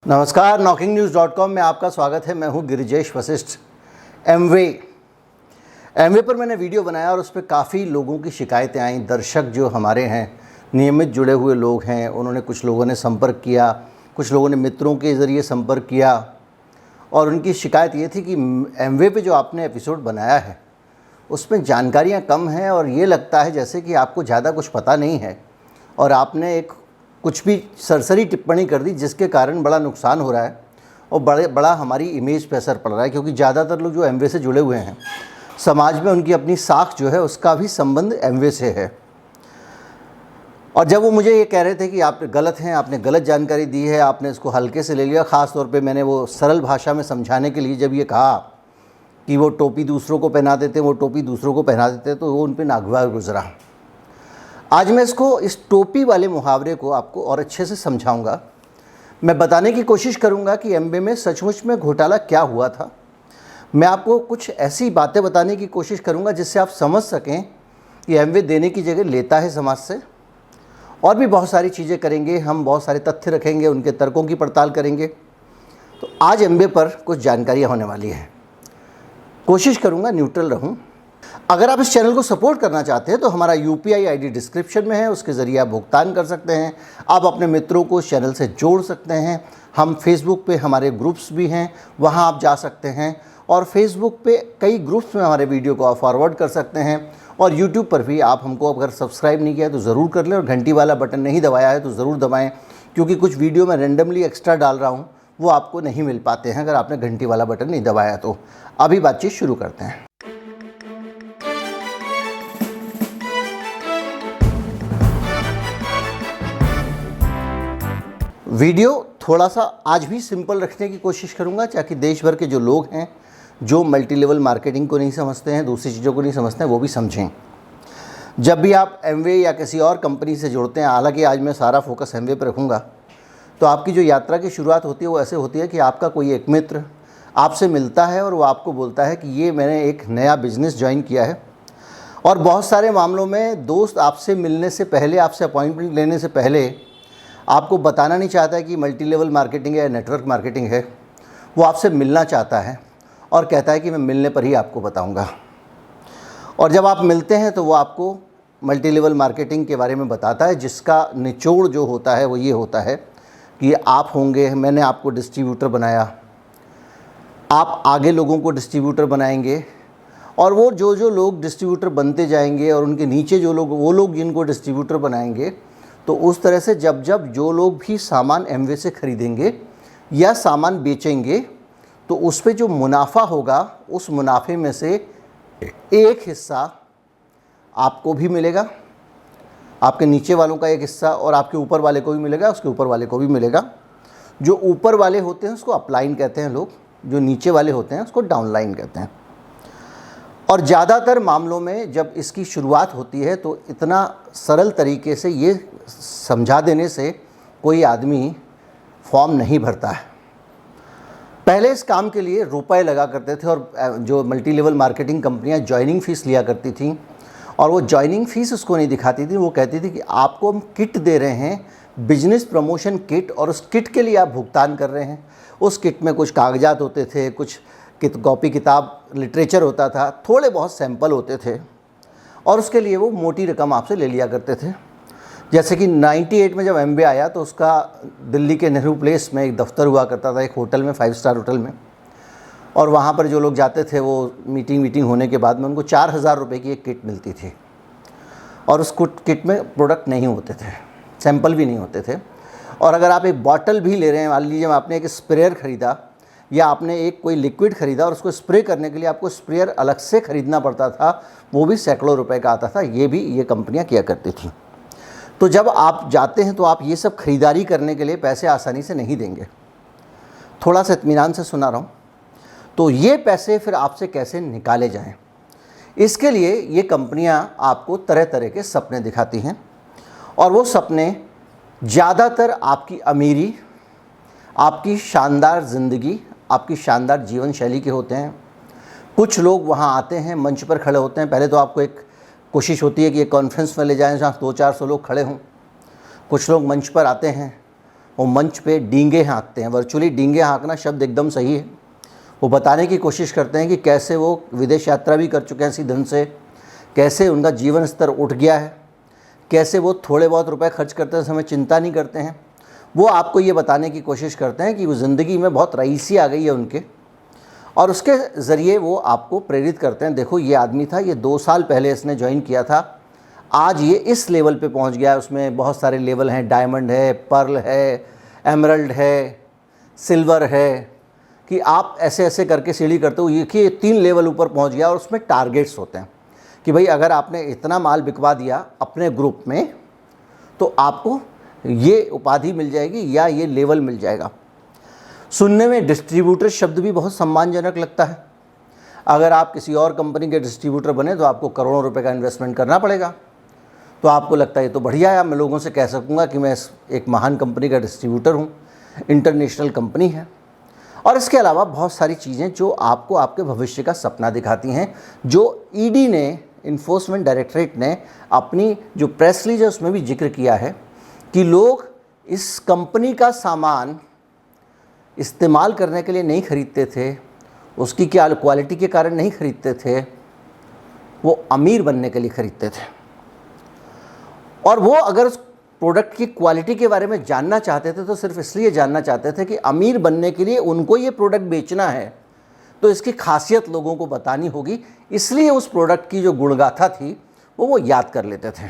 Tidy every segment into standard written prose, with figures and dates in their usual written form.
नमस्कार, knocking-news.com में आपका स्वागत है। मैं हूं गिरिजेश वशिष्ठ। एमवे पर मैंने वीडियो बनाया और उस पर काफ़ी लोगों की शिकायतें आईं। दर्शक जो हमारे हैं, नियमित जुड़े हुए लोग हैं, उन्होंने कुछ लोगों ने संपर्क किया, कुछ लोगों ने मित्रों के ज़रिए संपर्क किया और उनकी शिकायत ये थी कि एमवे पे जो आपने एपिसोड बनाया है उसमें जानकारियाँ कम हैं और ये लगता है जैसे कि आपको ज़्यादा कुछ पता नहीं है और आपने एक कुछ भी सरसरी टिप्पणी कर दी जिसके कारण बड़ा नुकसान हो रहा है और बड़ा हमारी इमेज पे असर पड़ रहा है, क्योंकि ज़्यादातर लोग जो एमवे से जुड़े हुए हैं, समाज में उनकी अपनी साख जो है उसका भी संबंध एमवे से है। और जब वो मुझे ये कह रहे थे कि आप गलत हैं, आपने गलत जानकारी दी है, आपने इसको हल्के से ले लिया, ख़ास तौर पे मैंने वो सरल भाषा में समझाने के लिए जब ये कहा कि वो टोपी दूसरों को पहना देते, वो टोपी दूसरों को पहना देते, तो वो उन पर नागवार गुजरा। आज मैं इस टोपी वाले मुहावरे को आपको और अच्छे से समझाऊंगा। मैं बताने की कोशिश करूंगा कि एमवे में सचमुच में घोटाला क्या हुआ था। मैं आपको कुछ ऐसी बातें बताने की कोशिश करूंगा जिससे आप समझ सकें कि एमवे देने की जगह लेता है समाज से। और भी बहुत सारी चीज़ें करेंगे, हम बहुत सारे तथ्य रखेंगे, उनके तर्कों की पड़ताल करेंगे। तो आज एमवे पर कुछ जानकारियाँ होने वाली हैं। कोशिश करूँगा न्यूट्रल रहूँ। अगर आप इस चैनल को सपोर्ट करना चाहते हैं तो हमारा यूपीआई आईडी डिस्क्रिप्शन में है, उसके ज़रिए आप भुगतान कर सकते हैं। आप अपने मित्रों को इस चैनल से जोड़ सकते हैं। हम फेसबुक पे हमारे ग्रुप्स भी हैं, वहां आप जा सकते हैं और फेसबुक पे कई ग्रुप्स में हमारे वीडियो को आप फॉरवर्ड कर सकते हैं। और यूट्यूब पर भी आप हमको अगर सब्सक्राइब नहीं किया है तो ज़रूर कर लें और घंटी वाला बटन नहीं दबाया है तो ज़रूर दबाएँ, क्योंकि कुछ वीडियो मैं रेंडमली एक्स्ट्रा डाल रहा हूँ, वो आपको नहीं मिल पाते हैं अगर आपने घंटी वाला बटन नहीं दबाया। तो अभी बातचीत शुरू करते हैं। वीडियो थोड़ा सा आज भी सिंपल रखने की कोशिश करूंगा ताकि देश भर के जो लोग हैं, जो मल्टी लेवल मार्केटिंग को नहीं समझते हैं, दूसरी चीज़ों को नहीं समझते हैं, वो भी समझें। जब भी आप एमवे या किसी और कंपनी से जुड़ते हैं, हालांकि आज मैं सारा फोकस एमवे पर रखूंगा, तो आपकी जो यात्रा की शुरुआत होती है वो ऐसे होती है कि आपका कोई एक मित्र आपसे मिलता है और वो आपको बोलता है कि ये मैंने एक नया बिजनेस ज्वाइन किया है। और बहुत सारे मामलों में दोस्त आपसे मिलने से पहले, आपसे अपॉइंटमेंट लेने से पहले आपको बताना नहीं चाहता है कि मल्टी लेवल मार्केटिंग है या नेटवर्क मार्केटिंग है। वो आपसे मिलना चाहता है और कहता है कि मैं मिलने पर ही आपको बताऊंगा। और जब आप मिलते हैं तो वो आपको मल्टी लेवल मार्केटिंग के बारे में बताता है, जिसका निचोड़ जो होता है वो ये होता है कि आप होंगे, मैंने आपको डिस्ट्रीब्यूटर बनाया, आप आगे लोगों को डिस्ट्रीब्यूटर बनाएंगे और वो जो लोग डिस्ट्रीब्यूटर बनते जाएंगे और उनके नीचे जो लोग, वो लोग जिनको डिस्ट्रीब्यूटर बनाएंगे, तो उस तरह से जब जो लोग भी सामान एमवे से ख़रीदेंगे या सामान बेचेंगे तो उस पे जो मुनाफा होगा, उस मुनाफे में से एक हिस्सा आपको भी मिलेगा, आपके नीचे वालों का एक हिस्सा, और आपके ऊपर वाले को भी मिलेगा, उसके ऊपर वाले को भी मिलेगा। जो ऊपर वाले होते हैं उसको अपलाइन कहते हैं लोग, जो नीचे वाले होते हैं उसको डाउनलाइन कहते हैं। और ज़्यादातर मामलों में जब इसकी शुरुआत होती है तो इतना सरल तरीके से ये समझा देने से कोई आदमी फॉर्म नहीं भरता है। पहले इस काम के लिए रुपए लगा करते थे और जो मल्टी लेवल मार्केटिंग कंपनियां जॉइनिंग फ़ीस लिया करती थी और वो जॉइनिंग फ़ीस उसको नहीं दिखाती थी। वो कहती थी कि आपको हम किट दे रहे हैं, बिजनेस प्रमोशन किट, और उस किट के लिए आप भुगतान कर रहे हैं। उस किट में कुछ कागजात होते थे, कुछ कॉपी किताब, लिटरेचर होता था, थोड़े बहुत सैंपल होते थे और उसके लिए वो मोटी रकम आपसे ले लिया करते थे। जैसे कि 98 में जब एमवे आया तो उसका दिल्ली के नेहरू प्लेस में एक दफ्तर हुआ करता था, एक होटल में, 5 स्टार होटल में, और वहाँ पर जो लोग जाते थे वो मीटिंग होने के बाद में उनको 4000 रुपये की एक किट मिलती थी और उस किट में प्रोडक्ट नहीं होते थे, सैंपल भी नहीं होते थे। और अगर आप एक बॉटल भी ले रहे हैं, मान लीजिए आपने एक स्प्रेयर ख़रीदा या आपने एक कोई लिक्विड ख़रीदा और उसको स्प्रे करने के लिए आपको स्प्रेयर अलग से ख़रीदना पड़ता था, वो भी सैकड़ों रुपए का आता था। ये कंपनियां किया करती थी। तो जब आप जाते हैं तो आप ये सब ख़रीदारी करने के लिए पैसे आसानी से नहीं देंगे। थोड़ा सा इत्मीनान से सुना रहा हूँ। तो ये पैसे फिर आपसे कैसे निकाले जाएं, इसके लिए ये कंपनियां आपको तरह तरह के सपने दिखाती हैं और वो सपने ज़्यादातर आपकी अमीरी, आपकी शानदार ज़िंदगी, आपकी शानदार जीवन शैली के होते हैं। कुछ लोग वहाँ आते हैं, मंच पर खड़े होते हैं। पहले तो आपको एक कोशिश होती है कि एक कॉन्फ्रेंस में ले जाएं जहाँ 200-400 लोग खड़े हों। कुछ लोग मंच पर आते हैं वो मंच पे डींगे हाँकते हैं। वर्चुअली डींगे हाँकना शब्द एकदम सही है। वो बताने की कोशिश करते हैं कि कैसे वो विदेश यात्रा भी कर चुके हैं इसी धन से, कैसे उनका जीवन स्तर उठ गया है, कैसे वो थोड़े बहुत रुपए खर्च करते समय चिंता नहीं करते हैं। वो आपको ये बताने की कोशिश करते हैं कि वो ज़िंदगी में बहुत रईसी आ गई है उनके, और उसके ज़रिए वो आपको प्रेरित करते हैं। देखो ये आदमी था, ये 2 साल पहले इसने ज्वाइन किया था, आज ये इस लेवल पे पहुंच गया है। उसमें बहुत सारे लेवल हैं, डायमंड है, पर्ल है, एमरल्ड है, सिल्वर है, कि आप ऐसे ऐसे करके सीढ़ी करते हो ये कि 3 लेवल ऊपर पहुंच गया। और उसमें टारगेट्स होते हैं कि भाई अगर आपने इतना माल बिकवा दिया अपने ग्रुप में तो आपको ये उपाधि मिल जाएगी या ये लेवल मिल जाएगा। सुनने में डिस्ट्रीब्यूटर शब्द भी बहुत सम्मानजनक लगता है। अगर आप किसी और कंपनी के डिस्ट्रीब्यूटर बने तो आपको करोड़ों रुपए का इन्वेस्टमेंट करना पड़ेगा। तो आपको लगता है ये तो बढ़िया है, मैं लोगों से कह सकूँगा कि मैं एक महान कंपनी का डिस्ट्रीब्यूटर हूँ, इंटरनेशनल कंपनी है। और इसके अलावा बहुत सारी चीज़ें जो आपको आपके भविष्य का सपना दिखाती हैं, जो ईडी ने, इन्फोर्समेंट डायरेक्टरेट ने अपनी जो प्रेस रिलीज है उसमें भी जिक्र किया है कि लोग इस कंपनी का सामान इस्तेमाल करने के लिए नहीं खरीदते थे, उसकी क्या क्वालिटी के कारण नहीं खरीदते थे, वो अमीर बनने के लिए खरीदते थे। और वो अगर उस प्रोडक्ट की क्वालिटी के बारे में जानना चाहते थे तो सिर्फ इसलिए जानना चाहते थे कि अमीर बनने के लिए उनको ये प्रोडक्ट बेचना है, तो इसकी खासियत लोगों को बतानी होगी, इसलिए उस प्रोडक्ट की जो गुणगाथा थी वो याद कर लेते थे।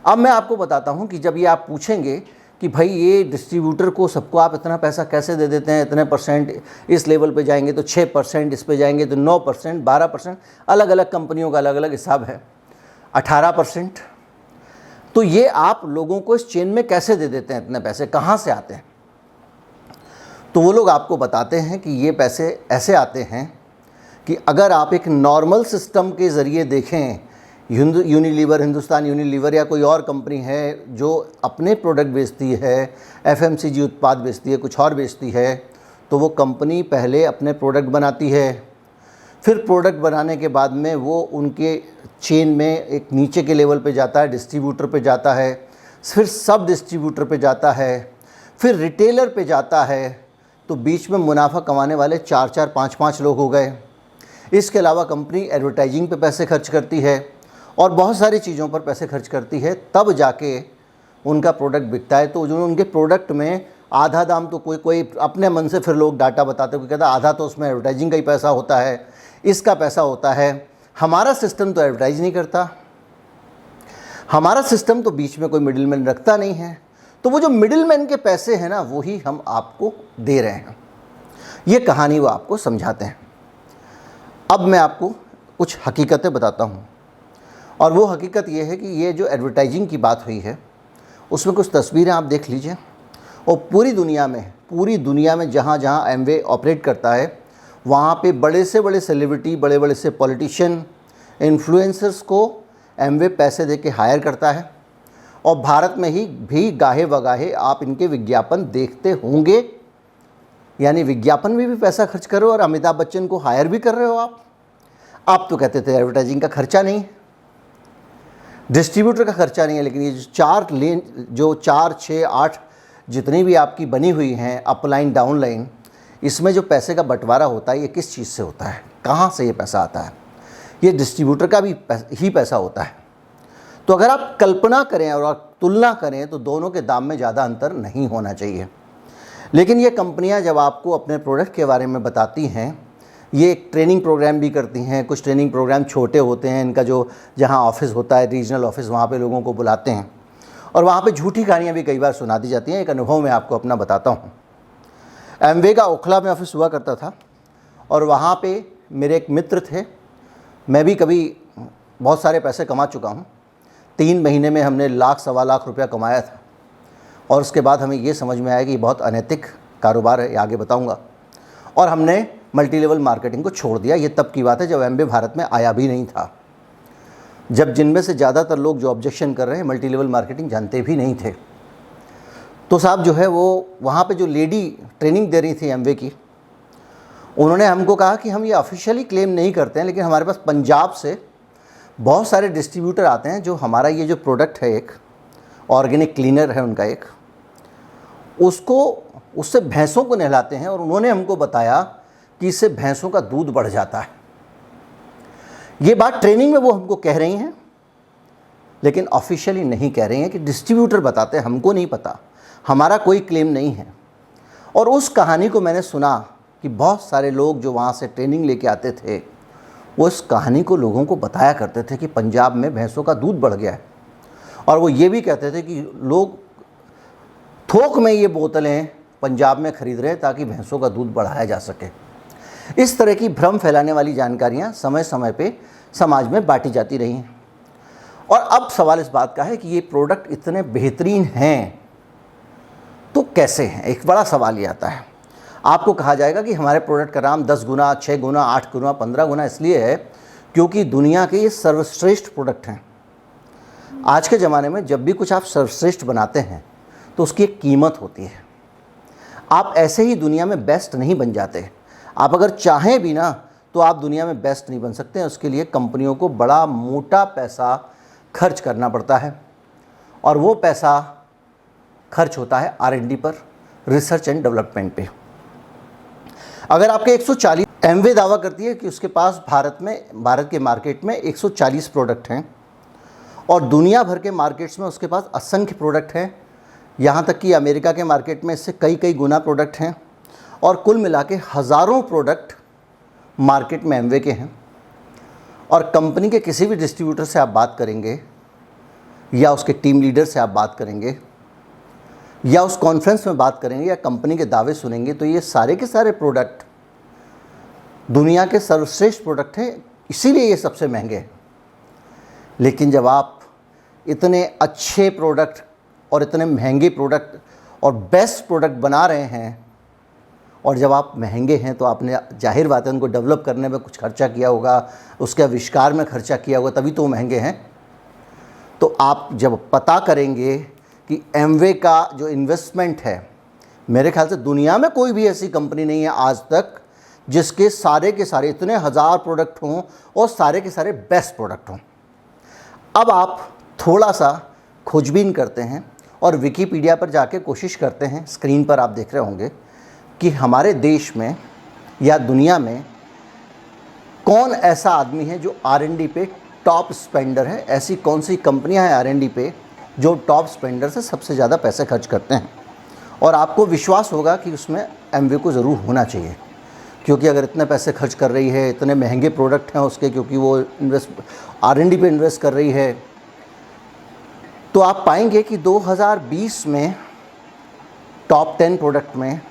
अब मैं आपको बताता हूँ कि जब ये आप पूछेंगे कि भाई ये डिस्ट्रीब्यूटर को सबको आप इतना पैसा कैसे दे देते हैं, इतने परसेंट इस लेवल पे जाएंगे तो 6%, इस पे जाएंगे तो 9%, 12%, अलग अलग कंपनियों का अलग अलग हिसाब है, 18%, तो ये आप लोगों को इस चेन में कैसे दे देते हैं, इतने पैसे कहाँ से आते हैं? तो वो लोग आपको बताते हैं कि ये पैसे ऐसे आते हैं कि अगर आप एक नॉर्मल सिस्टम के ज़रिए देखें, यूनिलीवर, हिंदुस्तान यूनिलीवर या कोई और कंपनी है जो अपने प्रोडक्ट बेचती है, एफएमसीजी उत्पाद बेचती है, कुछ और बेचती है, तो वो कंपनी पहले अपने प्रोडक्ट बनाती है, फिर प्रोडक्ट बनाने के बाद में वो उनके चेन में एक नीचे के लेवल पे जाता है, डिस्ट्रीब्यूटर पे जाता है, फिर सब डिस्ट्रीब्यूटर पे जाता है, फिर रिटेलर पे जाता है। तो बीच में मुनाफा कमाने वाले 4-4, 5-5 लोग हो गए। इसके अलावा कंपनी एडवर्टाइजिंग पे पैसे खर्च करती है और बहुत सारी चीज़ों पर पैसे खर्च करती है, तब जाके उनका प्रोडक्ट बिकता है। तो जो उनके प्रोडक्ट में आधा दाम तो कोई अपने मन से फिर लोग डाटा बताते, कोई कहता आधा तो उसमें एडवर्टाइजिंग का ही पैसा होता है, इसका पैसा होता है। हमारा सिस्टम तो एडवर्टाइज नहीं करता, हमारा सिस्टम तो बीच में कोई मिडिलमैन रखता नहीं है, तो वो जो मिडिलमैन के पैसे हैं ना, वो ही हम आपको दे रहे हैं। ये कहानी वो आपको समझाते हैं। अब मैं आपको कुछ हकीकतें बताता हूँ, और वो हकीकत ये है कि ये जो एडवर्टाइजिंग की बात हुई है उसमें कुछ तस्वीरें आप देख लीजिए, और पूरी दुनिया में जहाँ जहाँ एमवे ऑपरेट करता है वहाँ पे बड़े से बड़े सेलिब्रिटी, बड़े बड़े से पॉलिटिशियन, इन्फ्लुएंसर्स को एमवे पैसे दे के हायर करता है। और भारत में ही भी गाहे बगाहे आप इनके विज्ञापन देखते होंगे, यानी विज्ञापन में भी पैसा खर्च कर रहे हो और अमिताभ बच्चन को हायर भी कर रहे हो आप तो कहते थे एडवर्टाइजिंग का खर्चा नहीं, डिस्ट्रीब्यूटर का खर्चा नहीं है, लेकिन ये जो 4, 6, 8 जितनी भी आपकी बनी हुई हैं अपलाइन, डाउनलाइन, इसमें जो पैसे का बंटवारा होता है ये किस चीज़ से होता है, कहाँ से ये पैसा आता है? ये डिस्ट्रीब्यूटर का भी ही पैसा होता है। तो अगर आप कल्पना करें और आप तुलना करें तो दोनों के दाम में ज़्यादा अंतर नहीं होना चाहिए। लेकिन ये कंपनियां जब आपको अपने प्रोडक्ट के बारे में बताती हैं, ये एक ट्रेनिंग प्रोग्राम भी करती हैं। कुछ ट्रेनिंग प्रोग्राम छोटे होते हैं, इनका जो जहाँ ऑफिस होता है, रीजनल ऑफिस, वहाँ पे लोगों को बुलाते हैं और वहाँ पे झूठी कहानियाँ भी कई बार सुना दी जाती हैं। एक अनुभव मैं आपको अपना बताता हूँ। एमवे का ओखला में ऑफिस हुआ करता था और वहाँ पे मेरे एक मित्र थे। मैं भी कभी बहुत सारे पैसे कमा चुका हूँ। 3 महीने में हमने लाख, सवा लाख रुपया कमाया था और उसके बाद हमें ये समझ में आया कि ये बहुत अनैतिक कारोबार है, ये आगे बताऊँगा। और हमने मल्टी लेवल मार्केटिंग को छोड़ दिया। ये तब की बात है जब एमवे भारत में आया भी नहीं था, जब जिनमें से ज़्यादातर लोग जो ऑब्जेक्शन कर रहे हैं मल्टी लेवल मार्केटिंग जानते भी नहीं थे। तो साहब जो है वो वहाँ पे जो लेडी ट्रेनिंग दे रही थी एमवे की, उन्होंने हमको कहा कि हम ये ऑफिशियली क्लेम नहीं करते हैं, लेकिन हमारे पास पंजाब से बहुत सारे डिस्ट्रीब्यूटर आते हैं जो हमारा ये जो प्रोडक्ट है, एक ऑर्गेनिक क्लीनर है उनका, एक उससे भैंसों को नहलाते हैं, और उन्होंने हमको बताया कि इससे भैंसों का दूध बढ़ जाता है। ये बात ट्रेनिंग में वो हमको कह रही हैं, लेकिन ऑफिशियली नहीं कह रही हैं, कि डिस्ट्रीब्यूटर बताते हैं, हमको नहीं पता, हमारा कोई क्लेम नहीं है। और उस कहानी को मैंने सुना कि बहुत सारे लोग जो वहाँ से ट्रेनिंग लेके आते थे, वो इस कहानी को लोगों को बताया करते थे कि पंजाब में भैंसों का दूध बढ़ गया है। और वो ये भी कहते थे कि लोग थोक में ये बोतलें पंजाब में खरीद रहे हैं ताकि भैंसों का दूध बढ़ाया जा सके। इस तरह की भ्रम फैलाने वाली जानकारियाँ समय समय पे समाज में बांटी जाती रही हैं। और अब सवाल इस बात का है कि ये प्रोडक्ट इतने बेहतरीन हैं तो कैसे हैं? एक बड़ा सवाल ये आता है। आपको कहा जाएगा कि हमारे प्रोडक्ट का नाम 10 गुना, 6 गुना, 8 गुना, 15 गुना इसलिए है क्योंकि दुनिया के ये सर्वश्रेष्ठ प्रोडक्ट हैं। आज के ज़माने में जब भी कुछ आप सर्वश्रेष्ठ बनाते हैं तो उसकी एक कीमत होती है। आप ऐसे ही दुनिया में बेस्ट नहीं बन जाते। आप अगर चाहें भी ना तो आप दुनिया में बेस्ट नहीं बन सकते हैं। उसके लिए कंपनियों को बड़ा मोटा पैसा खर्च करना पड़ता है, और वो पैसा खर्च होता है R&D पर, रिसर्च एंड डेवलपमेंट पे। अगर आपके 140 एमवे दावा करती है कि उसके पास भारत के मार्केट में 140 प्रोडक्ट हैं, और दुनिया भर के मार्केट्स में उसके पास असंख्य प्रोडक्ट हैं, यहाँ तक कि अमेरिका के मार्केट में इससे कई कई गुना प्रोडक्ट हैं, और कुल मिला के हज़ारों प्रोडक्ट मार्केट में एमवे के हैं। और कंपनी के किसी भी डिस्ट्रीब्यूटर से आप बात करेंगे, या उसके टीम लीडर से आप बात करेंगे, या उस कॉन्फ्रेंस में बात करेंगे, या कंपनी के दावे सुनेंगे, तो ये सारे के सारे प्रोडक्ट दुनिया के सर्वश्रेष्ठ प्रोडक्ट हैं, इसीलिए ये सबसे महंगे हैं। लेकिन जब आप इतने अच्छे प्रोडक्ट और इतने महंगे प्रोडक्ट और बेस्ट प्रोडक्ट बना रहे हैं, और जब आप महंगे हैं, तो आपने जाहिर बात है उनको डेवलप करने में कुछ खर्चा किया होगा, उसके आविष्कार में खर्चा किया होगा, तभी तो वो महंगे हैं। तो आप जब पता करेंगे कि एमवे का जो इन्वेस्टमेंट है, मेरे ख्याल से दुनिया में कोई भी ऐसी कंपनी नहीं है आज तक जिसके सारे के सारे इतने हज़ार प्रोडक्ट हों और सारे के सारे बेस्ट प्रोडक्ट हों। अब आप थोड़ा सा खोजबीन करते हैं और विकिपीडिया पर जाके कोशिश करते हैं, स्क्रीन पर आप देख रहे होंगे कि हमारे देश में या दुनिया में कौन ऐसा आदमी है जो R&D पे टॉप स्पेंडर है। ऐसी कौन सी कंपनियां हैं R&D पे जो टॉप स्पेंडर से सबसे ज़्यादा पैसे खर्च करते हैं। और आपको विश्वास होगा कि उसमें एमवे को ज़रूर होना चाहिए, क्योंकि अगर इतने पैसे खर्च कर रही है, इतने महंगे प्रोडक्ट हैं उसके, क्योंकि वो R&D पे इन्वेस्ट कर रही है, तो आप पाएंगे कि 2020 में टॉप 10 प्रोडक्ट में,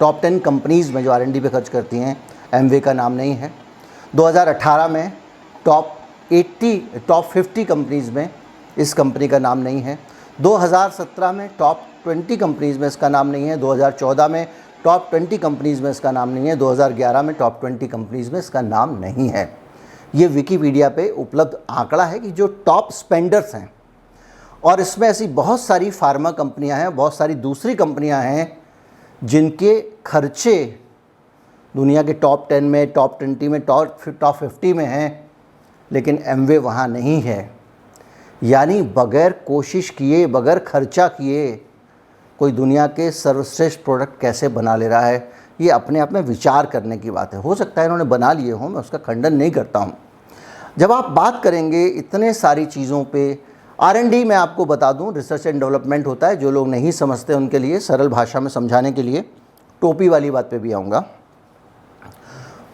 टॉप 10 कंपनीज़ में जो R&D पे खर्च करती हैं, एमवे का नाम नहीं है। 2018 में टॉप 50 कंपनीज़ में इस कंपनी का नाम नहीं है। 2017 में टॉप 20 कंपनीज़ में इसका नाम नहीं है। 2014 में टॉप 20 कंपनीज़ में इसका नाम नहीं है। 2011 में टॉप 20 कंपनीज़ में इसका नाम नहीं है। ये विकिपीडिया पे उपलब्ध आंकड़ा है कि जो टॉप स्पेंडर्स हैं, और इसमें ऐसी बहुत सारी फार्मा कंपनियां हैं, बहुत सारी दूसरी कंपनियां हैं जिनके खर्चे दुनिया के टॉप 10 में, टॉप 20 में, टॉप 50 में हैं, लेकिन एमवे वहाँ नहीं है। यानी बग़ैर कोशिश किए, बग़ैर खर्चा किए कोई दुनिया के सर्वश्रेष्ठ प्रोडक्ट कैसे बना ले रहा है, ये अपने आप में विचार करने की बात है। हो सकता है इन्होंने बना लिए हों, मैं उसका खंडन नहीं करता हूँ। जब आप बात करेंगे इतने सारी चीज़ों पे, R&D मैं आपको बता दूं, रिसर्च एंड डेवलपमेंट होता है। जो लोग नहीं समझते उनके लिए सरल भाषा में समझाने के लिए टोपी वाली बात पे भी आऊँगा।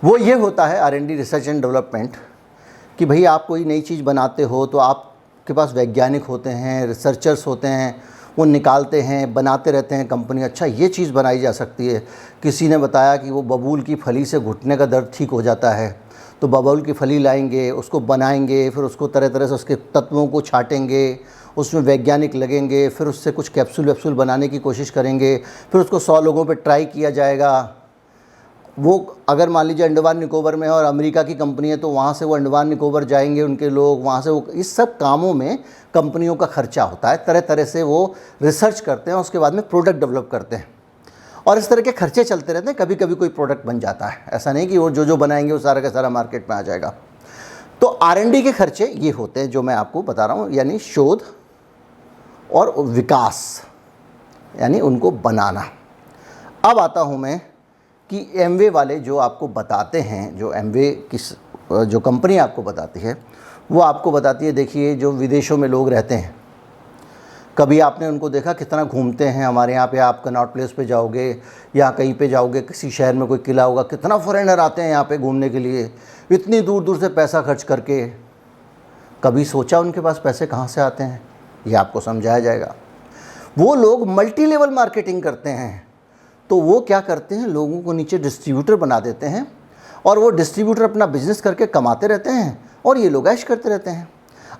वो ये होता है R&D, रिसर्च एंड डेवलपमेंट, कि भाई आप कोई नई चीज़ बनाते हो तो आपके पास वैज्ञानिक होते हैं, रिसर्चर्स होते हैं, वो निकालते हैं, बनाते रहते हैं कंपनी। अच्छा, ये चीज़ बनाई जा सकती है। किसी ने बताया कि वो बबूल की फली से घुटने का दर्द ठीक हो जाता है, तो बबूल की फली लाएंगे, उसको बनाएंगे, फिर उसको तरह तरह से उसके तत्वों को छाटेंगे, उसमें वैज्ञानिक लगेंगे, फिर उससे कुछ कैप्सूल बनाने की कोशिश करेंगे, फिर उसको 100 लोगों पे ट्राई किया जाएगा। वो अगर मान लीजिए अंडमान निकोबार में है और अमेरिका की कंपनी है, तो वहाँ से वो अंडमान निकोबार जाएंगे उनके लोग, वहाँ से वो, इस सब कामों में कंपनियों का खर्चा होता है। तरह तरह से वो रिसर्च करते हैं, उसके बाद में प्रोडक्ट डेवलप करते हैं, और इस तरह के खर्चे चलते रहते हैं। कभी कभी कोई प्रोडक्ट बन जाता है, ऐसा नहीं कि वो जो बनाएंगे वो सारा का सारा मार्केट में आ जाएगा। तो R&D के खर्चे ये होते हैं जो मैं आपको बता रहा हूँ, यानी शोध और विकास। यानी उनको बनाना। अब आता हूँ मैं कि एमवे वाले जो आपको बताते हैं, जो एमवे जो कंपनी आपको बताती है, वो आपको बताती है, देखिए जो विदेशों में लोग रहते हैं, कभी आपने उनको देखा कितना घूमते हैं। हमारे यहाँ पे आप कनॉट प्लेस पे जाओगे या कहीं पे जाओगे, किसी शहर में कोई किला होगा, कितना फॉरेनर आते हैं यहाँ पे घूमने के लिए, इतनी दूर दूर से पैसा खर्च करके। कभी सोचा उनके पास पैसे कहाँ से आते हैं? ये आपको समझाया जाएगा। वो लोग मल्टी लेवल मार्केटिंग करते हैं। तो वो क्या करते हैं, लोगों को नीचे डिस्ट्रीब्यूटर बना देते हैं और वो डिस्ट्रीब्यूटर अपना बिजनेस करके कमाते रहते हैं और ये लोग ऐश करते रहते हैं।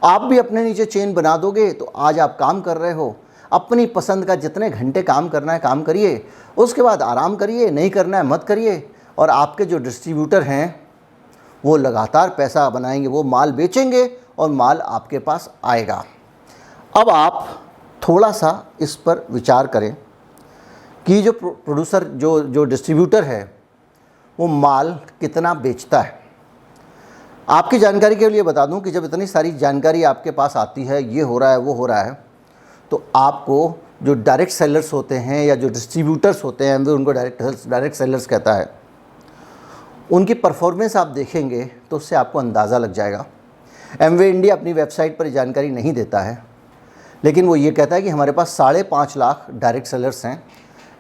आप भी अपने नीचे चेन बना दोगे तो आज आप काम कर रहे हो, अपनी पसंद का जितने घंटे काम करना है काम करिए, उसके बाद आराम करिए, नहीं करना है मत करिए। और आपके जो डिस्ट्रीब्यूटर हैं वो लगातार पैसा बनाएंगे, वो माल बेचेंगे और माल आपके पास आएगा। अब आप थोड़ा सा इस पर विचार करें कि जो प्रोड्यूसर जो डिस्ट्रीब्यूटर है वो माल कितना बेचता है। आपकी जानकारी के लिए बता दूं कि जब इतनी सारी जानकारी आपके पास आती है, ये हो रहा है वो हो रहा है, तो आपको जो डायरेक्ट सेलर्स होते हैं या जो डिस्ट्रीब्यूटर्स होते हैं, वो उनको डायरेक्ट सेलर्स कहता है, उनकी परफॉर्मेंस आप देखेंगे तो उससे आपको अंदाज़ा लग जाएगा। एमवे इंडिया अपनी वेबसाइट पर जानकारी नहीं देता है, लेकिन वो ये कहता है कि हमारे पास 5.5 लाख डायरेक्ट सेलर्स हैं,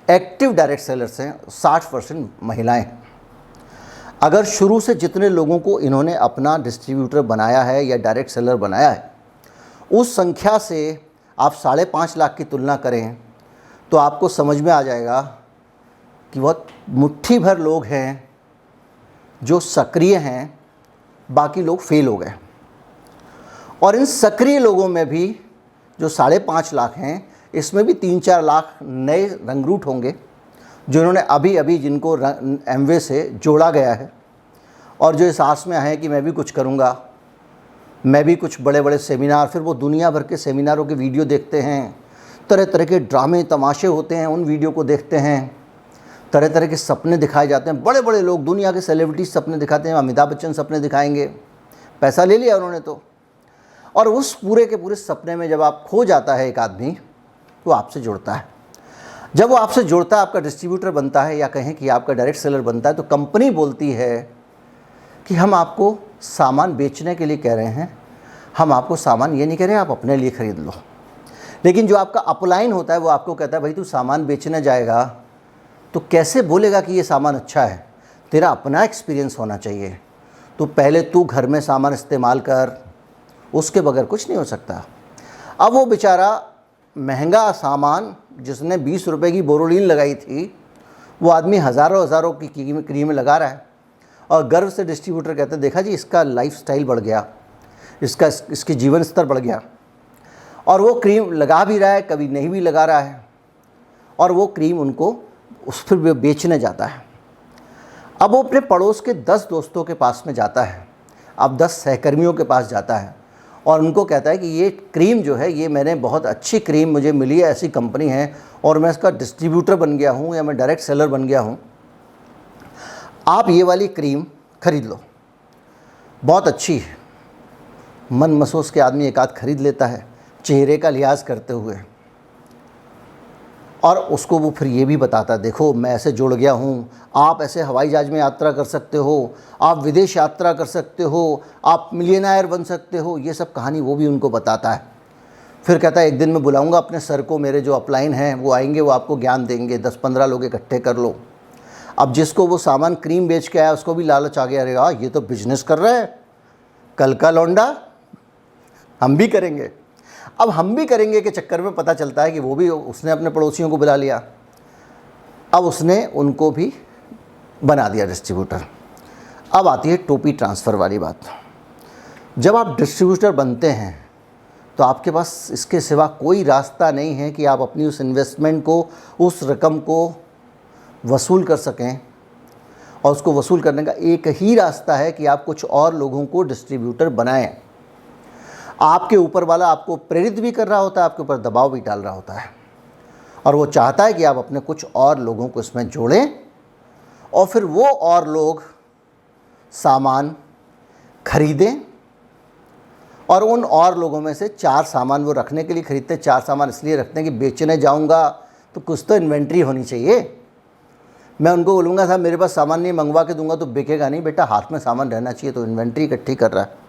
एक्टिव डायरेक्ट सेलर्स हैं, 60% महिलाएं हैं। अगर शुरू से जितने लोगों को इन्होंने अपना डिस्ट्रीब्यूटर बनाया है या डायरेक्ट सेलर बनाया है, उस संख्या से आप 5.5 लाख की तुलना करें तो आपको समझ में आ जाएगा कि बहुत मुट्ठी भर लोग हैं जो सक्रिय हैं, बाकी लोग फेल हो गए। और इन सक्रिय लोगों में भी जो 5.5 लाख हैं, इसमें भी 3-4 लाख नए रंगरूट होंगे जिन्होंने अभी जिनको एमवे से जोड़ा गया है और जो इस आस में आए हैं कि मैं भी कुछ करूँगा, मैं भी कुछ बड़े बड़े सेमिनार, फिर वो दुनिया भर के सेमिनारों के वीडियो देखते हैं, तरह तरह के ड्रामे तमाशे होते हैं, उन वीडियो को देखते हैं, तरह तरह के सपने दिखाए जाते हैं। बड़े बड़े लोग, दुनिया के सेलिब्रिटी सपने दिखाते हैं, अमिताभ बच्चन सपने दिखाएंगे, पैसा ले लिया उन्होंने तो। और उस पूरे के पूरे सपने में जब आप खो जाता है एक आदमी, वो आपसे जुड़ता है। जब वो आपसे जुड़ता है, आपका डिस्ट्रीब्यूटर बनता है या कहें कि आपका डायरेक्ट सेलर बनता है, तो कंपनी बोलती है कि हम आपको सामान बेचने के लिए कह रहे हैं, हम आपको सामान ये नहीं कह रहे हैं आप अपने लिए ख़रीद लो। लेकिन जो आपका अपलाइन होता है वो आपको कहता है भाई तू सामान बेचने जाएगा तो कैसे बोलेगा कि ये सामान अच्छा है, तेरा अपना एक्सपीरियंस होना चाहिए। तो पहले तू घर में सामान इस्तेमाल कर, उसके बगैर कुछ नहीं हो सकता। अब वो बेचारा महंगा सामान जिसने 20 रुपए की बोरोलीन लगाई थी, वो आदमी हज़ारों की क्रीम लगा रहा है और गर्व से डिस्ट्रीब्यूटर कहते हैं देखा जी इसका लाइफस्टाइल बढ़ गया, इसकी जीवन स्तर बढ़ गया। और वो क्रीम लगा भी रहा है, कभी नहीं भी लगा रहा है, और वो क्रीम उनको उस फिर बेचने जाता है। अब वो अपने पड़ोस के 10 दोस्तों के पास में जाता है, अब 10 सहकर्मियों के पास जाता है और उनको कहता है कि ये क्रीम जो है, ये मैंने बहुत अच्छी क्रीम मुझे मिली है, ऐसी कंपनी है और मैं इसका डिस्ट्रीब्यूटर बन गया हूँ या मैं डायरेक्ट सेलर बन गया हूँ, आप ये वाली क्रीम खरीद लो, बहुत अच्छी है। मन महसूस के आदमी एक आध खरीद लेता है चेहरे का लिहाज करते हुए, और उसको वो फिर ये भी बताता है देखो मैं ऐसे जुड़ गया हूँ, आप ऐसे हवाई जहाज़ में यात्रा कर सकते हो, आप विदेश यात्रा कर सकते हो, आप मिलियनेयर बन सकते हो, ये सब कहानी वो भी उनको बताता है। फिर कहता है एक दिन मैं बुलाऊंगा अपने सर को, मेरे जो अपलाइन हैं वो आएंगे, वो आपको ज्ञान देंगे, 10-15 लोग इकट्ठे कर लो। अब जिसको वो सामान क्रीम बेच के आया उसको भी लालच आ गया, अरे यार ये तो बिजनेस कर रहा है, कल का लौंडा हम भी करेंगे। अब हम भी करेंगे के चक्कर में पता चलता है कि वो भी, उसने अपने पड़ोसियों को बुला लिया, अब उसने उनको भी बना दिया डिस्ट्रीब्यूटर। अब आती है टोपी ट्रांसफ़र वाली बात। जब आप डिस्ट्रीब्यूटर बनते हैं तो आपके पास इसके सिवा कोई रास्ता नहीं है कि आप अपनी उस इन्वेस्टमेंट को, उस रकम को वसूल कर सकें, और उसको वसूल करने का एक ही रास्ता है कि आप कुछ और लोगों को डिस्ट्रीब्यूटर बनाएं। आपके ऊपर वाला आपको प्रेरित भी कर रहा होता है, आपके ऊपर दबाव भी डाल रहा होता है, और वो चाहता है कि आप अपने कुछ और लोगों को इसमें जोड़ें और फिर वो और लोग सामान खरीदें, और उन और लोगों में से 4 सामान वो रखने के लिए खरीदते हैं। 4 सामान इसलिए रखते हैं कि बेचने जाऊंगा तो कुछ तो इन्वेंट्री होनी चाहिए। मैं उनको बोलूँगा साहब मेरे पास सामान नहीं, मंगवा के दूंगा तो बिकेगा नहीं बेटा, हाथ में सामान रहना चाहिए। तो इन्वेंट्री इकट्ठी कर रहा है।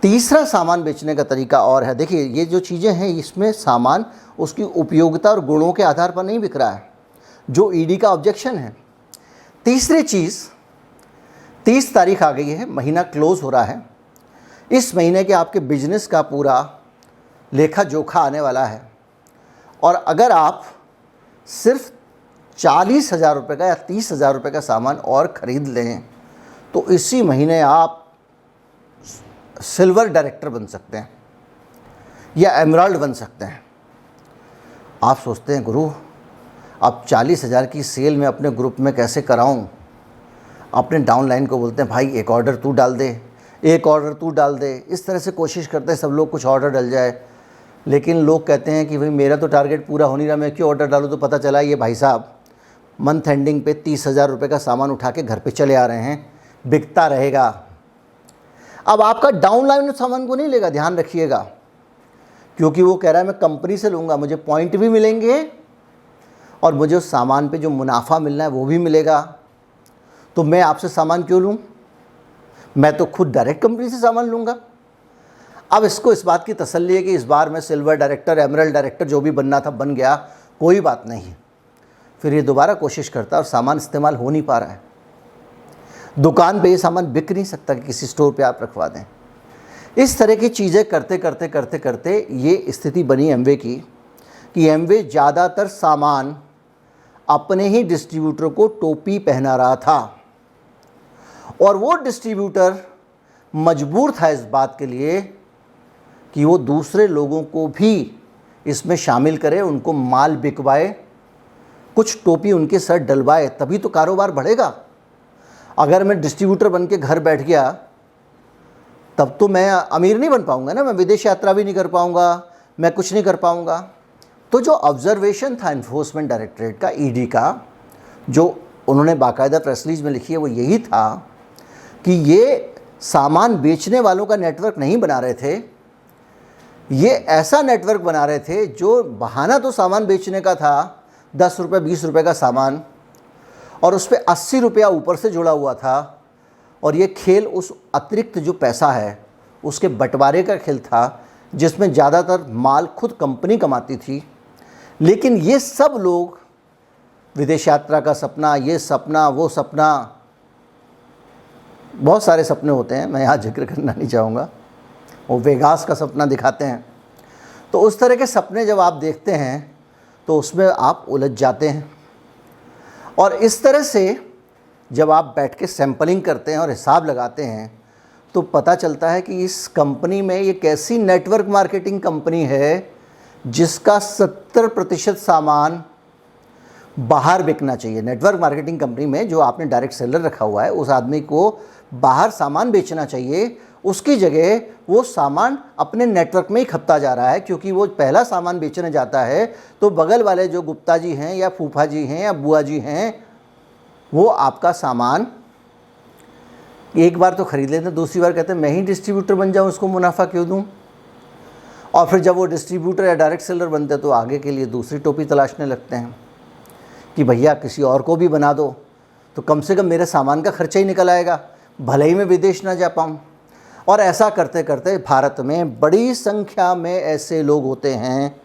तीसरा सामान बेचने का तरीका और है। देखिए ये जो चीज़ें हैं इसमें सामान उसकी उपयोगिता और गुणों के आधार पर नहीं बिक रहा है, जो ईडी का ऑब्जेक्शन है। तीसरी चीज़, 30 तारीख आ गई है, महीना क्लोज हो रहा है। इस महीने के आपके बिजनेस का पूरा लेखा जोखा आने वाला है, और अगर आप सिर्फ 40,000 रुपये का या 30,000 रुपये का सामान और ख़रीद लें तो इसी महीने आप सिल्वर डायरेक्टर बन सकते हैं या एमराल्ड बन सकते हैं। आप सोचते हैं गुरु अब 40,000 की सेल में अपने ग्रुप में कैसे कराऊं? अपने डाउनलाइन को बोलते हैं भाई एक ऑर्डर तू डाल दे, एक ऑर्डर तू डाल दे। इस तरह से कोशिश करते हैं सब लोग कुछ ऑर्डर डल जाए, लेकिन लोग कहते हैं कि भाई मेरा तो टारगेट पूरा हो नहीं रहा, मैं क्यों ऑर्डर डालूँ? तो पता चला ये भाई साहब मंथ एंडिंग पे 30,000 रुपये का सामान उठा के घर पे चले आ रहे हैं, बिकता रहेगा। अब आपका डाउनलाइन सामान को नहीं लेगा, ध्यान रखिएगा, क्योंकि वो कह रहा है मैं कंपनी से लूँगा, मुझे पॉइंट भी मिलेंगे और मुझे उस सामान पे जो मुनाफा मिलना है वो भी मिलेगा। तो मैं आपसे सामान क्यों लूँ? मैं तो खुद डायरेक्ट कंपनी से सामान लूँगा। अब इसको इस बात की तसल्ली है कि इस बार मैं सिल्वर डायरेक्टर, एमरल्ड डायरेक्टर जो भी बनना था बन गया, कोई बात नहीं। फिर ये दोबारा कोशिश करता है और सामान इस्तेमाल हो नहीं पा रहा है। दुकान पे ये सामान बिक नहीं सकता कि किसी स्टोर पे आप रखवा दें। इस तरह की चीज़ें करते करते करते करते ये स्थिति बनी एमवे की कि एमवे ज़्यादातर सामान अपने ही डिस्ट्रीब्यूटर को टोपी पहना रहा था, और वो डिस्ट्रीब्यूटर मजबूर था इस बात के लिए कि वो दूसरे लोगों को भी इसमें शामिल करे, उनको माल बिकवाए, कुछ टोपी उनके सर डलवाए, तभी तो कारोबार बढ़ेगा। अगर मैं डिस्ट्रीब्यूटर बन के घर बैठ गया तब तो मैं अमीर नहीं बन पाऊंगा ना, मैं विदेश यात्रा भी नहीं कर पाऊंगा, मैं कुछ नहीं कर पाऊंगा। तो जो ऑब्जर्वेशन था इन्फोर्समेंट डायरेक्टरेट का, ईडी का, जो उन्होंने बाकायदा प्रेस रिलीज में लिखी है, वो यही था कि ये सामान बेचने वालों का नेटवर्क नहीं बना रहे थे, ये ऐसा नेटवर्क बना रहे थे जो बहाना तो सामान बेचने का था, 10 रुपये 20 रुपये का सामान, और उस पर 80 रुपया ऊपर से जुड़ा हुआ था, और ये खेल उस अतिरिक्त जो पैसा है उसके बंटवारे का खेल था, जिसमें ज़्यादातर माल खुद कंपनी कमाती थी। लेकिन ये सब लोग विदेश यात्रा का सपना, ये सपना, वो सपना, बहुत सारे सपने होते हैं, मैं यहाँ जिक्र करना नहीं चाहूँगा, वो वेगास का सपना दिखाते हैं। तो उस तरह के सपने जब आप देखते हैं तो उसमें आप उलझ जाते हैं। और इस तरह से जब आप बैठ के सैम्पलिंग करते हैं और हिसाब लगाते हैं तो पता चलता है कि इस कंपनी में ये कैसी नेटवर्क मार्केटिंग कंपनी है जिसका 70% सामान बाहर बिकना चाहिए। नेटवर्क मार्केटिंग कंपनी में जो आपने डायरेक्ट सेलर रखा हुआ है, उस आदमी को बाहर सामान बेचना चाहिए, उसकी जगह वो सामान अपने नेटवर्क में ही खपता जा रहा है, क्योंकि वो पहला सामान बेचने जाता है तो बगल वाले जो गुप्ता जी हैं या फूफा जी हैं या बुआ जी हैं, वो आपका सामान एक बार तो ख़रीद लेते हैं, दूसरी बार कहते हैं मैं ही डिस्ट्रीब्यूटर बन जाऊँ, उसको मुनाफा क्यों दूँ। और फिर जब वो डिस्ट्रीब्यूटर या डायरेक्ट सेलर बनते हैं तो आगे के लिए दूसरी टोपी तलाशने लगते हैं कि भैया किसी और को भी बना दो तो कम से कम मेरे सामान का खर्चा ही निकल आएगा, भले ही मैं विदेश ना जा पाऊँ। और ऐसा करते करते भारत में बड़ी संख्या में ऐसे लोग होते हैं,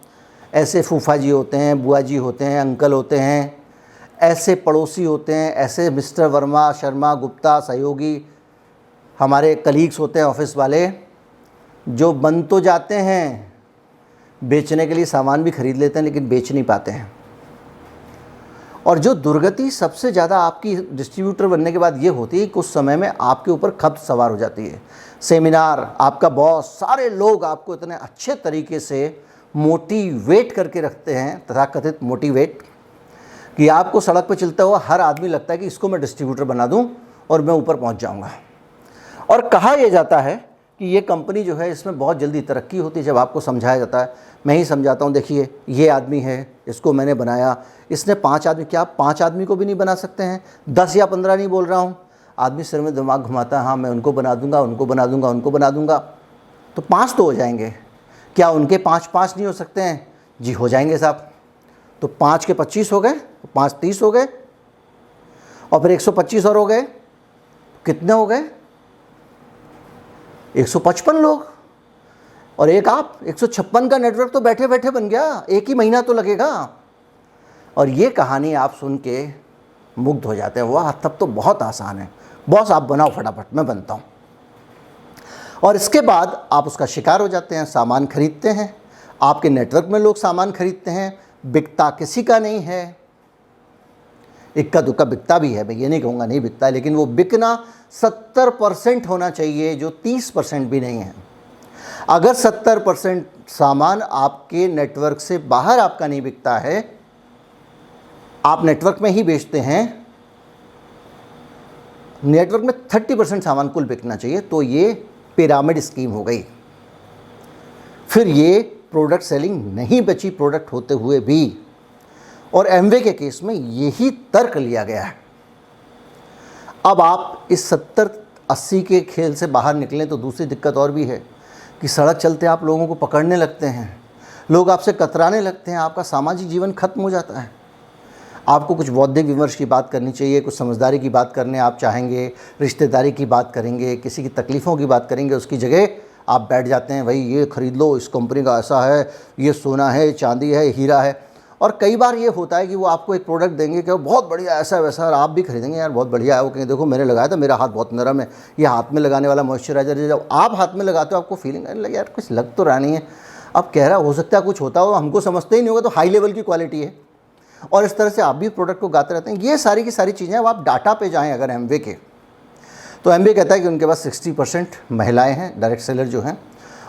ऐसे फूफा जी होते हैं, बुआ जी होते हैं, अंकल होते हैं, ऐसे पड़ोसी होते हैं, ऐसे मिस्टर वर्मा, शर्मा, गुप्ता, सहयोगी हमारे कलीग्स होते हैं ऑफिस वाले, जो बन तो जाते हैं, बेचने के लिए सामान भी खरीद लेते हैं लेकिन बेच नहीं पाते हैं। और जो दुर्गति सबसे ज़्यादा आपकी डिस्ट्रीब्यूटर बनने के बाद ये होती है, कुछ समय में आपके ऊपर खपत सवार हो जाती है। सेमिनार, आपका बॉस, सारे लोग आपको इतने अच्छे तरीके से मोटिवेट करके रखते हैं, तथाकथित मोटिवेट, कि आपको सड़क पर चलता हुआ हर आदमी लगता है कि इसको मैं डिस्ट्रीब्यूटर बना दूं और मैं ऊपर पहुंच जाऊंगा। और कहा यह जाता है कि ये कंपनी जो है इसमें बहुत जल्दी तरक्की होती है जब आपको समझाया जाता है। मैं ही समझाता हूँ, देखिए ये आदमी है, इसको मैंने बनाया, इसने 5 आदमी, क्या आप 5 आदमी को भी नहीं बना सकते हैं? 10 या 15 नहीं बोल रहा हूँ। आदमी सिर में दिमाग घुमाता है, हाँ मैं उनको बना दूंगा, उनको बना दूंगा, उनको बना दूंगा, तो 5 तो हो जाएंगे। क्या उनके 5 नहीं हो सकते हैं? जी हो जाएंगे साहब। तो 5 के 25 हो गए, 5 30 हो गए, और फिर 125 और हो गए, कितने हो गए? 155 लोग। और एक आप 156 का नेटवर्क तो बैठे बैठे बन गया, एक ही महीना तो लगेगा। और ये कहानी आप सुन के मुग्ध हो जाते हैं, वाह तब तो बहुत आसान है, बॉस आप बनाओ फटाफट, मैं बनता हूँ। और इसके बाद आप उसका शिकार हो जाते हैं, सामान खरीदते हैं, आपके नेटवर्क में लोग सामान खरीदते हैं, बिकता किसी का नहीं है, इक्का दुक्का बिकता भी है, मैं ये नहीं कहूँगा नहीं बिकता, लेकिन वो बिकना 70% होना चाहिए, जो 30% भी नहीं है। अगर 70% सामान आपके नेटवर्क से बाहर आपका नहीं बिकता है, आप नेटवर्क में ही बेचते हैं, नेटवर्क में 30% सामान कुल बिकना चाहिए, तो ये पिरामिड स्कीम हो गई। फिर ये प्रोडक्ट सेलिंग नहीं बची प्रोडक्ट होते हुए भी। और एमवे के केस में यही तर्क लिया गया है। अब आप इस 70-80 के खेल से बाहर निकलें तो दूसरी दिक्कत और भी है कि सड़क चलते आप लोगों को पकड़ने लगते हैं, लोग आपसे कतराने लगते हैं, आपका सामाजिक जीवन खत्म हो जाता है। आपको कुछ बौद्धिक विमर्श की बात करनी चाहिए, कुछ समझदारी की बात करने आप चाहेंगे, रिश्तेदारी की बात करेंगे, किसी की तकलीफ़ों की बात करेंगे, उसकी जगह आप बैठ जाते हैं, भाई ये ख़रीद लो, इस कंपनी का ऐसा है, ये सोना है, चांदी है, हीरा है। और कई बार ये होता है कि वो आपको एक प्रोडक्ट देंगे कि वो बहुत बढ़िया ऐसा वैसा, और आप भी खरीदेंगे यार बहुत बढ़िया है, वो कहेंगे देखो मैंने लगाया था, मेरा हाथ बहुत नरम है, ये हाथ में लगाने वाला मॉइस्चराइजर है, जब आप हाथ में लगाते हो आपको फीलिंग आने लगे यार कुछ लग तो रहा नहीं है। अब कह रहा हो सकता है कुछ होता हो, हमको समझते ही नहीं होगा, तो हाई लेवल की क्वालिटी है। और इस तरह से आप भी प्रोडक्ट को गाते रहते हैं। ये सारी की सारी चीज़ें, अब आप डाटा पे जाएँ अगर एमवे के, तो एमवे कहता है कि उनके पास 60% महिलाएँ हैं डायरेक्ट सेलर जो हैं,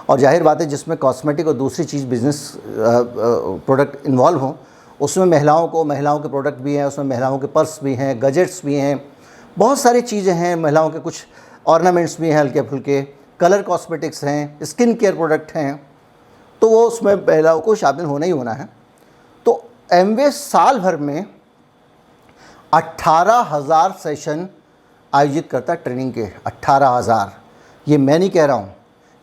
और जाहिर बात है जिसमें कॉस्मेटिक और दूसरी चीज़ बिजनेस प्रोडक्ट इन्वॉल्व हों, उसमें महिलाओं के प्रोडक्ट भी हैं, उसमें महिलाओं के पर्स भी हैं, गजेट्स भी हैं, बहुत सारी चीज़ें हैं, महिलाओं के कुछ ऑर्नामेंट्स भी हैं हल्के फुल्के, कलर कॉस्मेटिक्स हैं, स्किन केयर प्रोडक्ट हैं, तो वो उसमें महिलाओं को शामिल होना ही होना है। तो एमवे साल भर में 18,000 सेशन आयोजित करता है ट्रेनिंग के। 18,000, ये मैं नहीं कह रहा हूँ,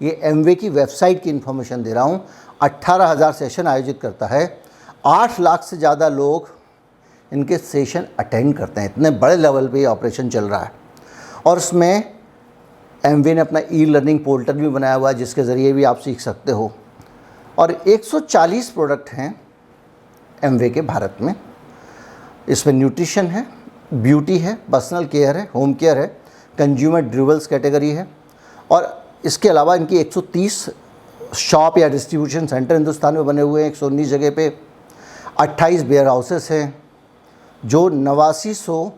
ये एमवे की वेबसाइट की इन्फॉर्मेशन दे रहा हूँ। 18,000 सेशन आयोजित करता है, 8 लाख से ज़्यादा लोग इनके सेशन अटेंड करते हैं। इतने बड़े लेवल पे ऑपरेशन चल रहा है। और उसमें एमवे ने अपना ई लर्निंग पोर्टल भी बनाया हुआ है जिसके ज़रिए भी आप सीख सकते हो। और 140 प्रोडक्ट हैं एमवे के भारत में। इसमें न्यूट्रिशन है, ब्यूटी है, पर्सनल केयर है, होम केयर है, कंज्यूमर ड्यूरेबल्स कैटेगरी है। और इसके अलावा इनकी 130 शॉप या डिस्ट्रीब्यूशन सेंटर हिंदुस्तान में बने हुए हैं, 119 जगह पे। 28 वेयर हाउसेस हैं जो 8900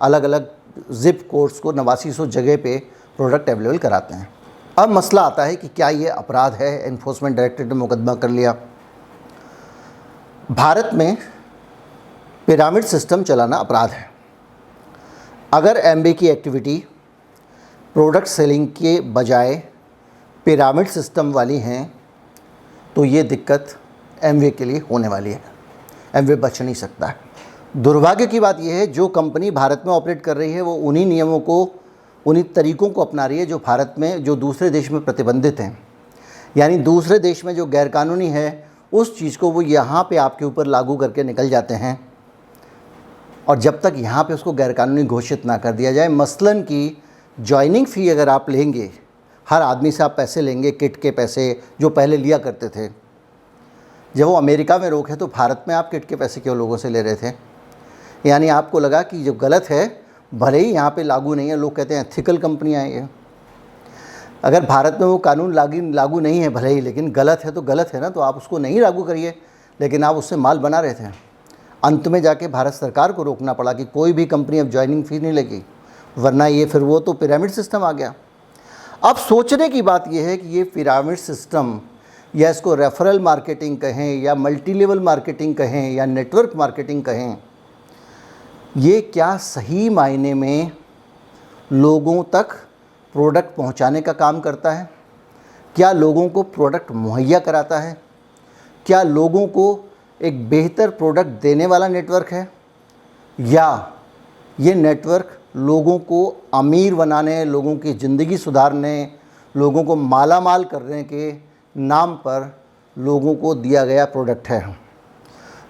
अलग अलग जिप कोड्स को 8900 जगह पे प्रोडक्ट अवेलेबल कराते हैं। अब मसला आता है कि क्या ये अपराध है? एनफोर्समेंट डायरेक्टरेट ने मुकदमा कर लिया। भारत में पिरामिड सिस्टम चलाना अपराध है। अगर एमवे की एक्टिविटी प्रोडक्ट सेलिंग के बजाय पिरामिड सिस्टम वाली हैं तो ये दिक्कत एमवे के लिए होने वाली है। एमवे बच नहीं सकता है। दुर्भाग्य की बात यह है जो कंपनी भारत में ऑपरेट कर रही है वो उन्हीं नियमों को, उन्हीं तरीक़ों को अपना रही है जो भारत में, जो दूसरे देश में प्रतिबंधित हैं। यानी दूसरे देश में जो गैरकानूनी है उस चीज़ को वो यहाँ पे आपके ऊपर लागू करके निकल जाते हैं। और जब तक यहाँ पे उसको गैरकानूनी घोषित ना कर दिया जाए, मसलन की जॉइनिंग फ़ी अगर आप लेंगे, हर आदमी से आप पैसे लेंगे, किट के पैसे जो पहले लिया करते थे, जब वो अमेरिका में रोक है तो भारत में आप किट के पैसे क्यों लोगों से ले रहे थे? यानी आपको लगा कि जो गलत है भले ही यहाँ पे लागू नहीं है, लोग कहते हैं एथिकल कंपनियाँ हैं ये। अगर भारत में वो कानून लागू नहीं है भले ही, लेकिन गलत है तो गलत है ना, तो आप उसको नहीं लागू करिए, लेकिन आप उससे माल बना रहे थे। अंत में जाके भारत सरकार को रोकना पड़ा कि कोई भी कंपनी अब ज्वाइनिंग फ़ी नहीं लेगी, वरना ये फिर वो तो पिरामिड सिस्टम आ गया। अब सोचने की बात यह है कि ये पिरामिड सिस्टम, या इसको रेफरल मार्केटिंग कहें या मल्टी लेवल मार्केटिंग कहें या नेटवर्क मार्केटिंग कहें, ये क्या सही मायने में लोगों तक प्रोडक्ट पहुंचाने का काम करता है? क्या लोगों को प्रोडक्ट मुहैया कराता है? क्या लोगों को एक बेहतर प्रोडक्ट देने वाला नेटवर्क है? या ये नेटवर्क लोगों को अमीर बनाने, लोगों की ज़िंदगी सुधारने, लोगों को मालामाल करने के नाम पर लोगों को दिया गया प्रोडक्ट है?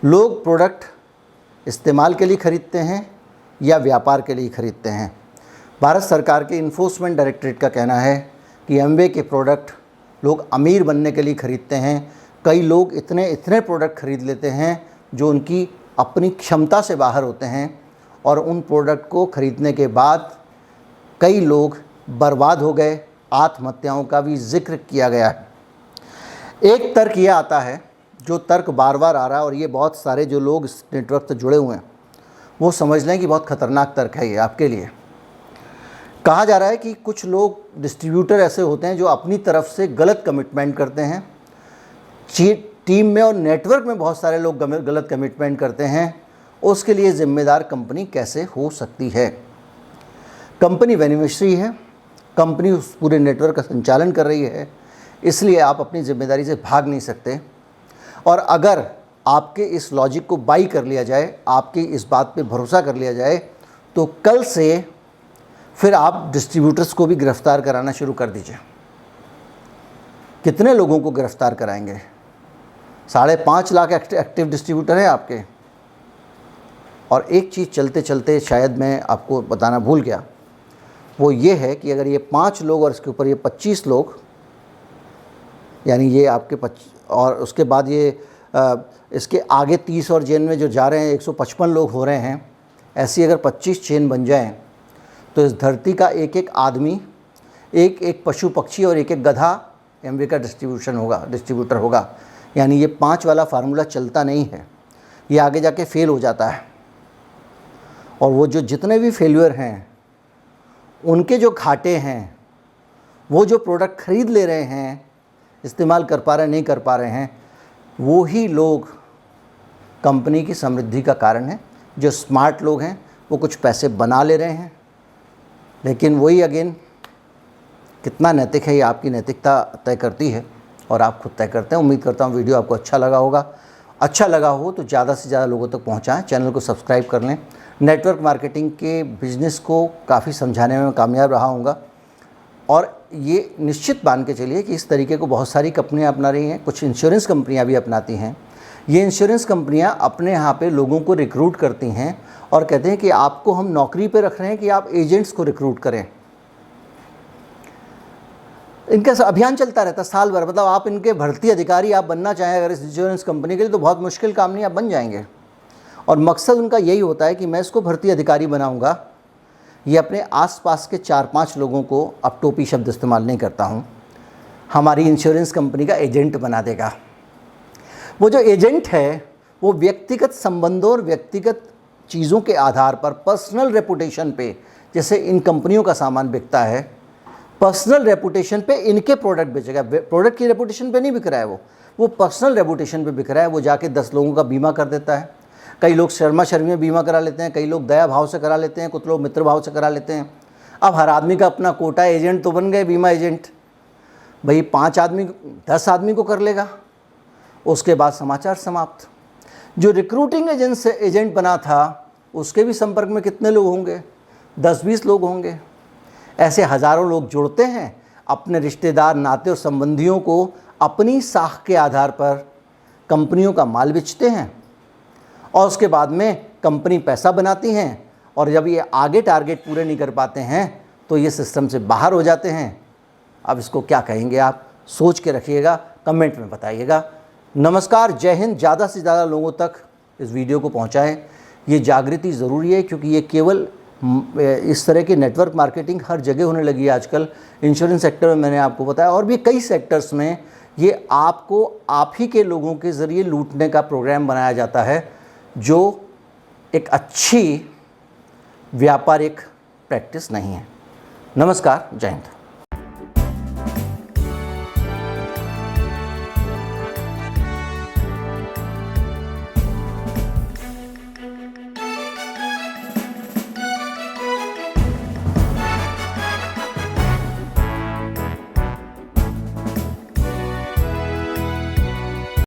लोग प्रोडक्ट इस्तेमाल के लिए ख़रीदते हैं या व्यापार के लिए ख़रीदते हैं। भारत सरकार के इन्फोर्समेंट डायरेक्टरेट का कहना है कि एमवे के प्रोडक्ट लोग अमीर बनने के लिए ख़रीदते हैं। कई लोग इतने प्रोडक्ट ख़रीद लेते हैं जो उनकी अपनी क्षमता से बाहर होते हैं, और उन प्रोडक्ट को ख़रीदने के बाद कई लोग बर्बाद हो गए। आत्महत्याओं का भी जिक्र किया गया है। एक तर्क यह आता है, जो तर्क बार बार आ रहा है, और ये बहुत सारे जो लोग इस नेटवर्क से जुड़े हुए हैं वो समझ लें कि बहुत ख़तरनाक तर्क है ये आपके लिए। कहा जा रहा है कि कुछ लोग डिस्ट्रीब्यूटर ऐसे होते हैं जो अपनी तरफ से गलत कमिटमेंट करते हैं। टीम में और नेटवर्क में बहुत सारे लोग गलत कमिटमेंट करते हैं। उसके लिए ज़िम्मेदार कंपनी कैसे हो सकती है? कंपनी बेनिफिशियरी है, कंपनी उस पूरे नेटवर्क का संचालन कर रही है, इसलिए आप अपनी ज़िम्मेदारी से भाग नहीं सकते। और अगर आपके इस लॉजिक को बाई कर लिया जाए, आपकी इस बात पे भरोसा कर लिया जाए, तो कल से फिर आप डिस्ट्रीब्यूटर्स को भी गिरफ्तार कराना शुरू कर दीजिए। कितने लोगों को गिरफ्तार कराएंगे? 5.5 लाख एक्टिव डिस्ट्रीब्यूटर हैं आपके। और एक चीज़ चलते चलते शायद मैं आपको बताना भूल गया, वो ये है कि अगर ये 5 लोग और इसके ऊपर ये 25 लोग, यानी ये आपके और उसके बाद ये इसके आगे 30 और जेल में जो जा रहे हैं 155 लोग हो रहे हैं, ऐसी अगर 25 चेन बन जाएं तो इस धरती का एक एक आदमी, एक एक पशु पक्षी और एक एक गधा एमवे का डिस्ट्रीब्यूटर होगा। यानी ये 5 वाला फार्मूला चलता नहीं है, ये आगे जाके फेल हो जाता है। और वो जो जितने भी फेल्यूर हैं, उनके जो घाटे हैं, वो जो प्रोडक्ट ख़रीद ले रहे हैं, इस्तेमाल कर पा रहे नहीं कर पा रहे हैं, वो ही लोग कंपनी की समृद्धि का कारण है। जो स्मार्ट लोग हैं वो कुछ पैसे बना ले रहे हैं, लेकिन वही अगेन कितना नैतिक है ये आपकी नैतिकता तय करती है और आप खुद तय करते हैं। उम्मीद करता हूँ वीडियो आपको अच्छा लगा होगा। अच्छा लगा हो तो ज़्यादा से ज़्यादा लोगों तक पहुँचाएँ, चैनल को सब्सक्राइब कर लें। नेटवर्क मार्केटिंग के बिज़नेस को काफ़ी समझाने में कामयाब रहा हूँगा, और ये निश्चित मान के चलिए कि इस तरीके को बहुत सारी कंपनियां अपना रही हैं, कुछ इंश्योरेंस कंपनियां भी अपनाती हैं। ये इंश्योरेंस कंपनियां अपने यहाँ पे लोगों को रिक्रूट करती हैं और कहते हैं कि आपको हम नौकरी पे रख रहे हैं कि आप एजेंट्स को रिक्रूट करें। इनका अभियान चलता रहता साल भर, मतलब आप इनके भर्ती अधिकारी आप बनना चाहें अगर इस इंश्योरेंस कंपनी के लिए, तो बहुत मुश्किल काम नहीं, आप बन जाएंगे। और मकसद उनका यही होता है कि मैं इसको भर्ती अधिकारी बनाऊँगा। ये अपने आसपास के 4-5 लोगों को, अब टोपी शब्द इस्तेमाल नहीं करता हूँ, हमारी इंश्योरेंस कंपनी का एजेंट बना देगा। वो जो एजेंट है वो व्यक्तिगत संबंधों और व्यक्तिगत चीज़ों के आधार पर, पर्सनल रेपुटेशन पे, जैसे इन कंपनियों का सामान बिकता है, पर्सनल रेपुटेशन पे इनके प्रोडक्ट बेचेगा। प्रोडक्ट की रेपुटेशन पे नहीं बिक रहा है, वो पर्सनल रेपुटेशन पे बिक रहा है। वो जाके 10 लोगों का बीमा कर देता है। कई लोग शर्मा शर्मी में बीमा करा लेते हैं, कई लोग दया भाव से करा लेते हैं, कुछ लोग मित्र भाव से करा लेते हैं। अब हर आदमी का अपना कोटा, एजेंट तो बन गए बीमा एजेंट। भाई 5 आदमी 10 आदमी को कर लेगा, उसके बाद समाचार समाप्त। जो रिक्रूटिंग एजेंट बना था उसके भी संपर्क में कितने लोग होंगे? 10-20 लोग होंगे। ऐसे हज़ारों लोग जुड़ते हैं, अपने रिश्तेदार, नाते और संबंधियों को अपनी साख के आधार पर कंपनियों का माल बेचते हैं, और उसके बाद में कंपनी पैसा बनाती हैं, और जब ये आगे टारगेट पूरे नहीं कर पाते हैं तो ये सिस्टम से बाहर हो जाते हैं। अब इसको क्या कहेंगे आप? सोच के रखिएगा, कमेंट में बताइएगा। नमस्कार, जय हिंद। ज़्यादा से ज़्यादा लोगों तक इस वीडियो को पहुंचाएं। ये जागृति ज़रूरी है, क्योंकि ये केवल इस तरह की नेटवर्क मार्केटिंग हर जगह होने लगी है आजकल। इंश्योरेंस सेक्टर में मैंने आपको बताया, और भी कई सेक्टर्स में ये आपको आप ही के लोगों के ज़रिए लूटने का प्रोग्राम बनाया जाता है, जो एक अच्छी व्यापारिक प्रैक्टिस नहीं है। नमस्कार, जय हिंद।